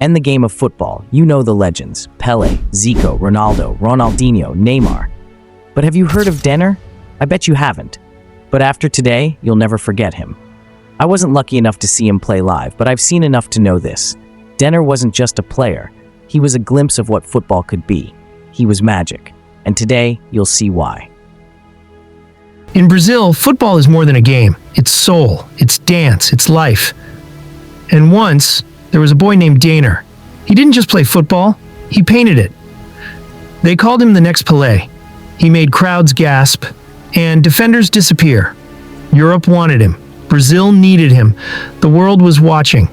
and the game of football, you know the legends: Pelé, Zico, Ronaldo, Ronaldinho, Neymar. But have you heard of Denner? I bet you haven't. But after today, you'll never forget him. I wasn't lucky enough to see him play live, but I've seen enough to know this. Denner wasn't just a player. He was a glimpse of what football could be. He was magic. And today, you'll see why. In Brazil, football is more than a game. It's soul, it's dance, it's life. And once, there was a boy named Denner. He didn't just play football, he painted it. They called him the next Pelé. He made crowds gasp and defenders disappear. Europe wanted him. Brazil needed him. The world was watching.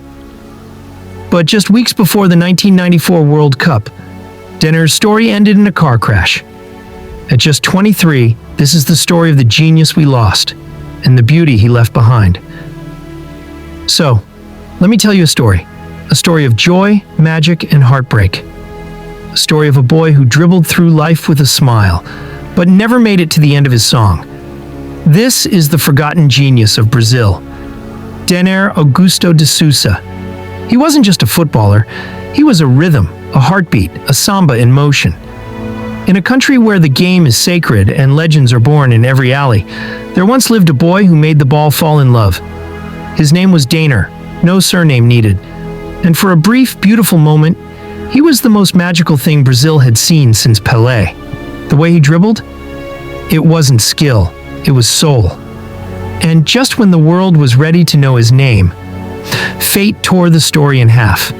But just weeks before the 1994 World Cup, Denner's story ended in a car crash. At just 23, this is the story of the genius we lost and the beauty he left behind. So, let me tell you a story of joy, magic, and heartbreak. A story of a boy who dribbled through life with a smile, but never made it to the end of his song. This is the forgotten genius of Brazil, Denner Augusto de Sousa. He wasn't just a footballer, he was a rhythm, a heartbeat, a samba in motion. In a country where the game is sacred and legends are born in every alley, there once lived a boy who made the ball fall in love. His name was Denner, no surname needed. And for a brief, beautiful moment, he was the most magical thing Brazil had seen since Pelé. The way he dribbled? It wasn't skill, it was soul. And just when the world was ready to know his name, fate tore the story in half.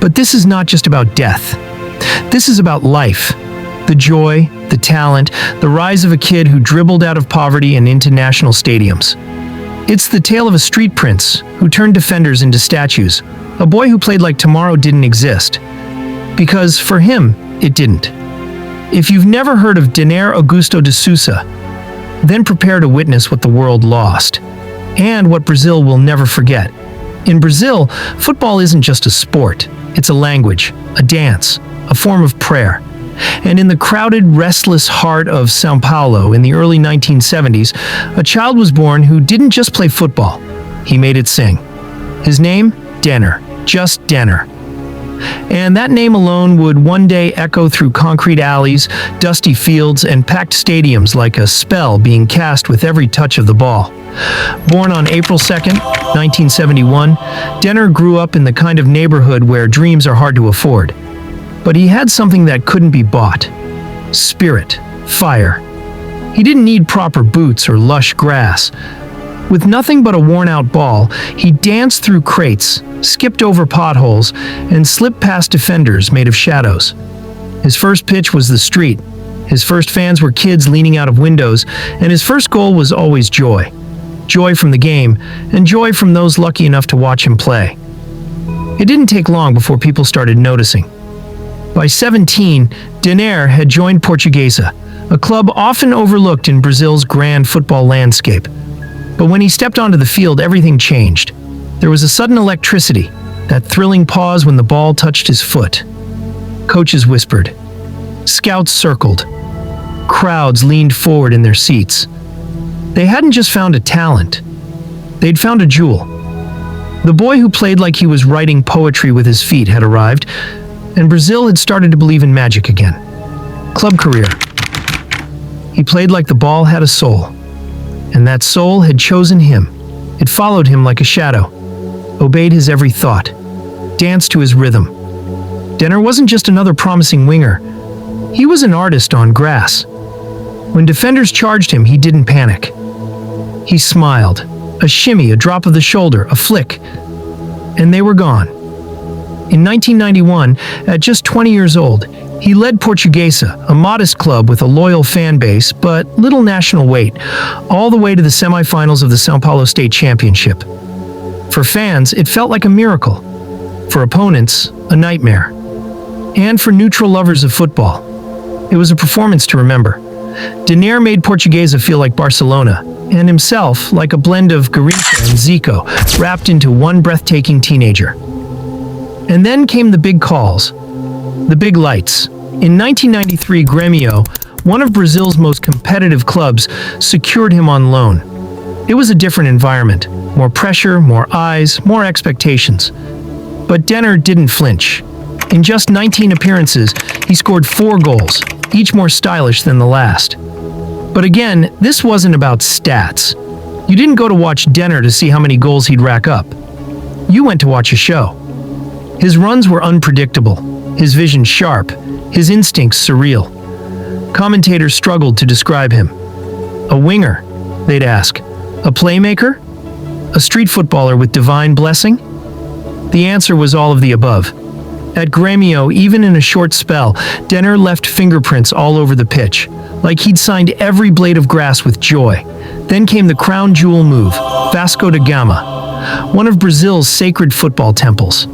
But this is not just about death. This is about life. The joy, the talent, the rise of a kid who dribbled out of poverty and into national stadiums. It's the tale of a street prince who turned defenders into statues, a boy who played like tomorrow didn't exist. Because for him, it didn't. If you've never heard of Denner Augusto de Sousa, then prepare to witness what the world lost, and what Brazil will never forget. In Brazil, football isn't just a sport, it's a language, a dance, a form of prayer. And in the crowded, restless heart of São Paulo in the early 1970s, a child was born who didn't just play football, he made it sing. His name? Denner, just Denner. And that name alone would one day echo through concrete alleys, dusty fields, and packed stadiums like a spell being cast with every touch of the ball. Born on April 2nd, 1971, Denner grew up in the kind of neighborhood where dreams are hard to afford. But he had something that couldn't be bought: spirit, fire. He didn't need proper boots or lush grass. With nothing but a worn-out ball, he danced through crates, skipped over potholes, and slipped past defenders made of shadows. His first pitch was the street. His first fans were kids leaning out of windows, and his first goal was always joy. Joy from the game, and joy from those lucky enough to watch him play. It didn't take long before people started noticing. By 17, Denner had joined Portuguesa, a club often overlooked in Brazil's grand football landscape. But when he stepped onto the field, everything changed. There was a sudden electricity, that thrilling pause when the ball touched his foot. Coaches whispered. Scouts circled. Crowds leaned forward in their seats. They hadn't just found a talent. They'd found a jewel. The boy who played like he was writing poetry with his feet had arrived, and Brazil had started to believe in magic again. Club career. He played like the ball had a soul, and that soul had chosen him. It followed him like a shadow, obeyed his every thought, danced to his rhythm. Denner wasn't just another promising winger. He was an artist on grass. When defenders charged him, he didn't panic. He smiled. A shimmy, a drop of the shoulder, a flick, and they were gone. In 1991, at just 20 years old, he led Portuguesa, a modest club with a loyal fan base but little national weight, all the way to the semifinals of the São Paulo State Championship. For fans, it felt like a miracle. For opponents, a nightmare. And for neutral lovers of football, it was a performance to remember. Denner made Portuguesa feel like Barcelona, and himself like a blend of Garrincha and Zico, wrapped into one breathtaking teenager. And then came the big calls, the big lights. In 1993, Grêmio, one of Brazil's most competitive clubs, secured him on loan. It was a different environment, more pressure, more eyes, more expectations. But Denner didn't flinch. In just 19 appearances, he scored 4 goals, each more stylish than the last. But again, this wasn't about stats. You didn't go to watch Denner to see how many goals he'd rack up. You went to watch a show. His runs were unpredictable, his vision sharp, his instincts surreal. Commentators struggled to describe him. A winger, they'd ask. A playmaker? A street footballer with divine blessing? The answer was all of the above. At Grêmio, even in a short spell, Denner left fingerprints all over the pitch, like he'd signed every blade of grass with joy. Then came the crown jewel move, Vasco da Gama, one of Brazil's sacred football temples.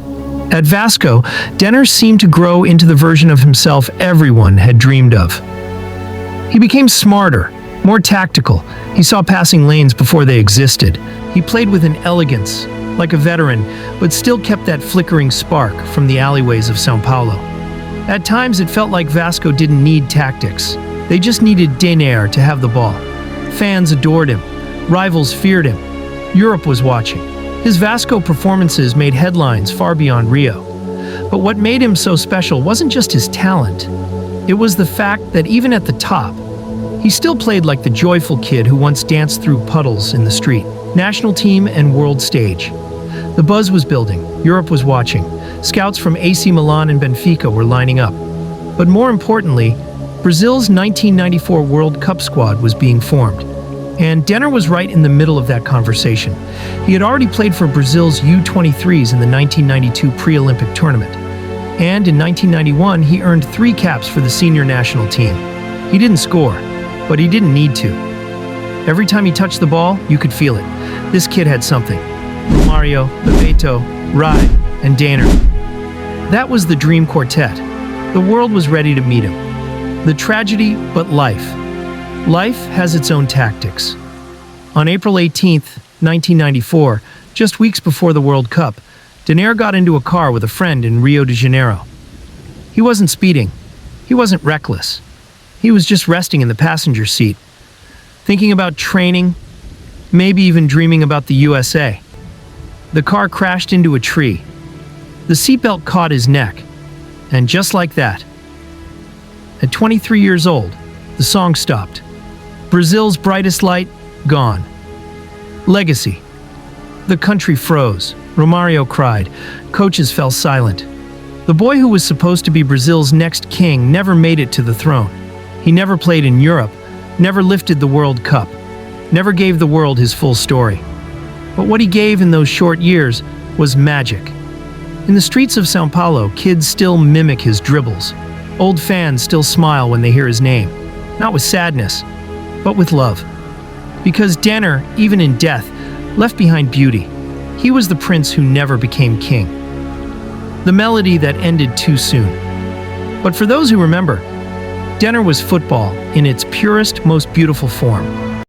At Vasco, Denner seemed to grow into the version of himself everyone had dreamed of. He became smarter, more tactical. He saw passing lanes before they existed. He played with an elegance, like a veteran, but still kept that flickering spark from the alleyways of São Paulo. At times, it felt like Vasco didn't need tactics. They just needed Denner to have the ball. Fans adored him. Rivals feared him. Europe was watching. His Vasco performances made headlines far beyond Rio. But what made him so special wasn't just his talent. It was the fact that even at the top, he still played like the joyful kid who once danced through puddles in the street. National team and world stage. The buzz was building. Europe was watching. Scouts from AC Milan and Benfica were lining up. But more importantly, Brazil's 1994 World Cup squad was being formed. And Denner was right in the middle of that conversation. He had already played for Brazil's U-23s in the 1992 pre-Olympic tournament. And in 1991, he earned 3 caps for the senior national team. He didn't score, but he didn't need to. Every time he touched the ball, you could feel it. This kid had something. Romario, Bebeto, Rai, and Denner. That was the dream quartet. The world was ready to meet him. The tragedy, but life. Life has its own tactics. On April 18th, 1994, just weeks before the World Cup, Denner got into a car with a friend in Rio de Janeiro. He wasn't speeding. He wasn't reckless. He was just resting in the passenger seat, thinking about training, maybe even dreaming about the USA. The car crashed into a tree. The seatbelt caught his neck. And just like that, at 23 years old, the song stopped. Brazil's brightest light, gone. Legacy. The country froze. Romario cried. Coaches fell silent. The boy who was supposed to be Brazil's next king never made it to the throne. He never played in Europe, never lifted the World Cup, never gave the world his full story. But what he gave in those short years was magic. In the streets of São Paulo, kids still mimic his dribbles. Old fans still smile when they hear his name, not with sadness, but with love. Because Denner, even in death, left behind beauty. He was the prince who never became king. The melody that ended too soon. But for those who remember, Denner was football in its purest, most beautiful form.